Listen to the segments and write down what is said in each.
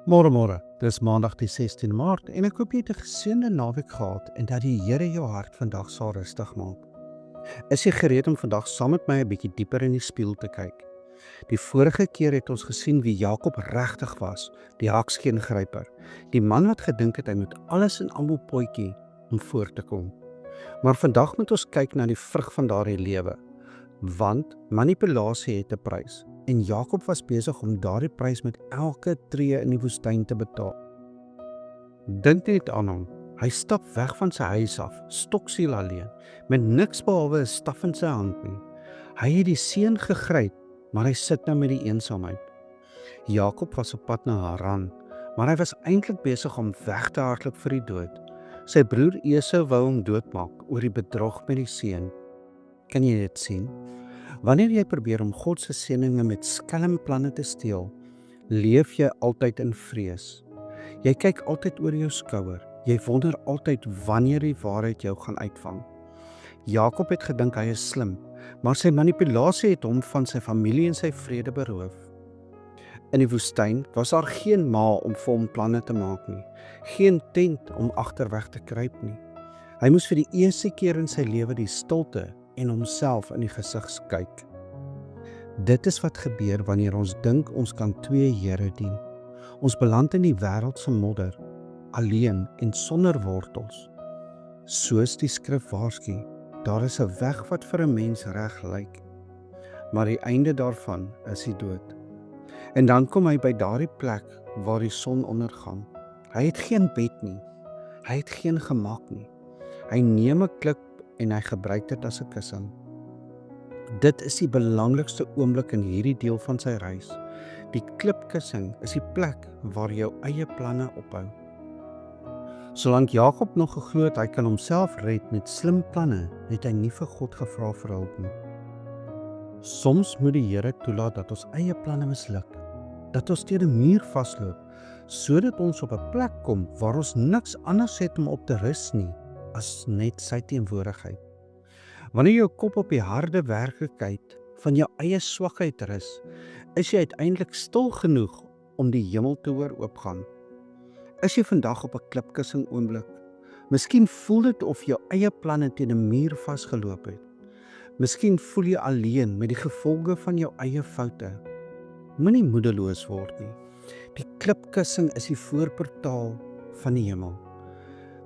Môre, dis Maandag die 16 Maart en ek hoop jy het 'n geseënde naweek gehad en dat die Here jou hart vandag sal rustig maak. Is jy gereed om vandag saam met my 'n bietjie dieper in die spieël te kyk? Die vorige keer het ons gesien wie Jakob regtig was, die hakskeengryper, die man wat gedink het hy moet alles en almal potjie om voor te kom. Maar vandag moet ons kyk na die vrug van daardie lewe, want manipulasie het 'n prys. En Jakob was besig om daardie prys met elke tree in die woestyn te betaal. Dink net aan hom. Hy stap weg van sy huis af, stoksiel alleen, met niks behalwe 'n staf in sy hand nie. Hy het die seën gegryp, maar hy sit nou met die eensaamheid. Jakob was op pad na Haran, maar hy was eintlik besig om weg te hardloop vir die dood. Sy broer Esau wou hom doodmaak oor die bedrog met die seun. Kan jy dit sien? Wanneer jy probeer om God se seëninge met skelm planne te steel, leef jy altyd in vrees. Jy kyk altyd oor jou skouer. Jy wonder altyd wanneer die waarheid jou gaan uitvang. Jakob het gedink hy is slim, maar sy manipulasie het hom van sy familie en sy vrede beroof. In die woestyn was daar geen ma om vir hom planne te maak nie, geen tent om agterweg te kruip nie. Hy moes vir die eerste keer in sy lewe die stilte en homself in die gesig kyk. Dit is wat gebeur wanneer ons dink ons kan twee Here dien. Ons beland in die wêreld se modder, alleen en sonder wortels. Soos die skrif waarsku, daar is 'n weg wat vir 'n mens reg lyk, maar die einde daarvan is die dood. En dan kom hy by daardie plek waar die son ondergang. Hy het geen bed nie, hy het geen gemak nie. Hy neem 'n klip en hy gebruik dit as 'n kussing. Dit is die belangrikste oomblik in hierdie deel van sy reis. Die klipkussing is die plek waar jou eie planne ophou. Solank Jakob nog geglo het hy kan homself red met slim planne, het hy nie vir God gevra vir hulp nie. Soms moet die Here toelaat dat ons eie planne misluk, dat ons teen 'n muur vasloop, sodat ons op 'n plek kom waar ons niks anders het om op te rus nie as net sy teenwoordigheid. Wanneer jou kop op die harde werklikheid van jou eie swakheid rus, is jy uiteindelik stil genoeg om die hemel te hoor oopgaan. Is jy vandag op 'n klipkussing oomblik? Miskien voel dit of jou eie planne teen 'n muur vasgeloop het. Miskien voel jy alleen met die gevolge van jou eie foute. Moenie moedeloos word nie. Die klipkussing is die voorportaal van die hemel.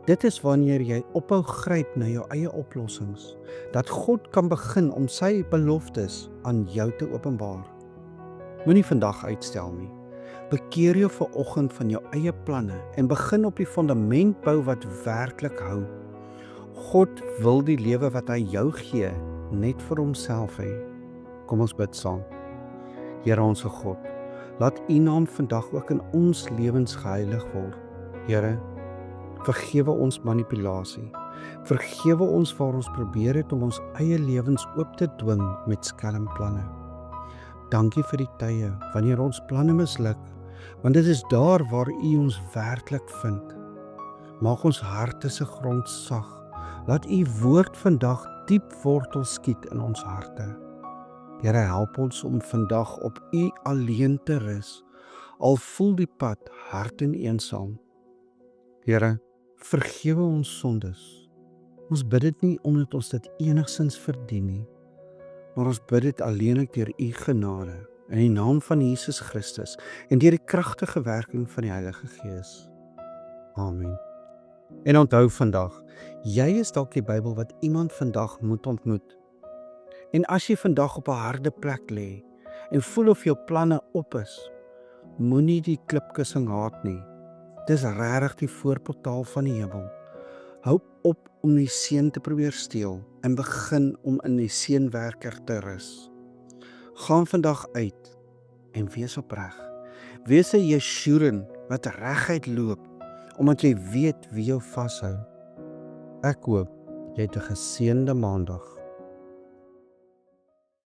Dit is wanneer jy ophou gryp na jou eie oplossings, dat God kan begin om sy beloftes aan jou te openbaar. Moenie vandag uitstel nie. Bekeer jou vanoggend van jou eie planne en begin op die fondament bou wat werklik hou. God wil die lewe wat hy jou gee, net vir homself hê. Kom ons bid saam. Here onsse God, laat U naam vandag ook in ons lewens geheilig word. Here, vergewe ons manipulasie. Vergewe ons waar ons probeer het om ons eie lewens oop te dwing met skelm planne. Dankie vir die tye wanneer ons planne misluk, want dit is daar waar U ons werklik vind. Maak ons harte se grond sag. Laat U woord vandag diep wortel skiet in ons harte. Here, help ons om vandag op U alleen te rus, al voel die pad hard en eensaam. Here, vergewe ons sondes. Ons bid dit nie omdat ons dit enigstens verdien nie, maar ons bid dit alleenlik deur U genade, in die naam van Jesus Christus en deur die kragtige werking van die Heilige Gees. Amen. En onthou vandag, jy is dalk die Bybel wat iemand vandag moet ontmoet. En as jy vandag op 'n harde plek lê en voel of jou planne op is, moenie die klipkussing haat nie. Dis regtig die voorportaal van die hemel. Hou op om die seën te probeer steel en begin om in die seënwerker te rus. Gaan vandag uit en wees opreg. Wees 'n Jeshuren wat reguit loop, omdat jy weet wie jou vashou. Ek hoop jy het 'n geseënde Maandag.